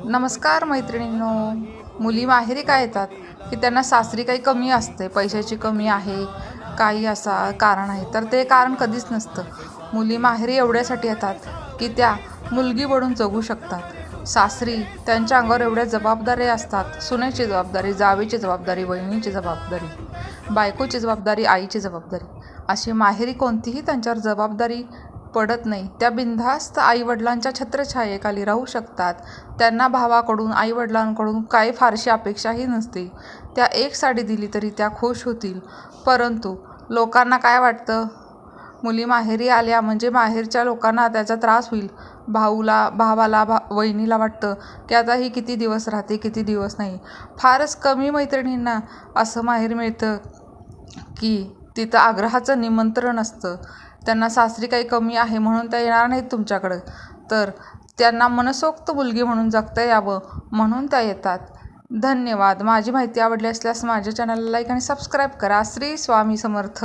नमस्कार मैत्रिणींनो. मुली माहेरी काय येतात की त्यांना सासरी काही कमी असते, पैशाची कमी आहे, काही असा कारण आहे, तर ते कारण कधीच नसतं. मुली माहेरी एवढ्यासाठी येतात की त्या मुलगी बनून जगू शकतात. सासरी त्यांच्या अंगावर एवढ्या जबाबदारी असतात. सुनेची जबाबदारी, जावेची जबाबदारी, बहिणीची जबाबदारी, बायकोची जबाबदारी, आईची जबाबदारी, अशी माहेरी कोणतीही त्यांच्यावर जबाबदारी पडत नाही. त्या बिनधास्त आईवडिलांच्या छत्रछायेखाली राहू शकतात. त्यांना भावाकडून, आईवडिलांकडून काही फारशी अपेक्षाही नसते. त्या एक साडी दिली तरी त्या खुश होतील. परंतु लोकांना काय वाटतं, मुली माहेरी आल्या म्हणजे माहेरच्या लोकांना त्याचा त्रास होईल. भावाला वहिनीला वाटतं की आता ही किती दिवस राहते, किती दिवस नाही. फारच कमी मैत्रिणींना असं माहेर मिळतं की तिथं आग्रहाचं निमंत्रण असतं. त्यांना सासरी काही कमी आहे म्हणून त्या येणार नाहीत तुमच्याकडं, तर त्यांना मनसोक्त मुलगी म्हणून जगता यावं म्हणून त्या येतात. धन्यवाद. माझी माहिती आवडली असल्यास माझ्या चॅनलला लाईक आणि सबस्क्राईब करा. श्री स्वामी समर्थ.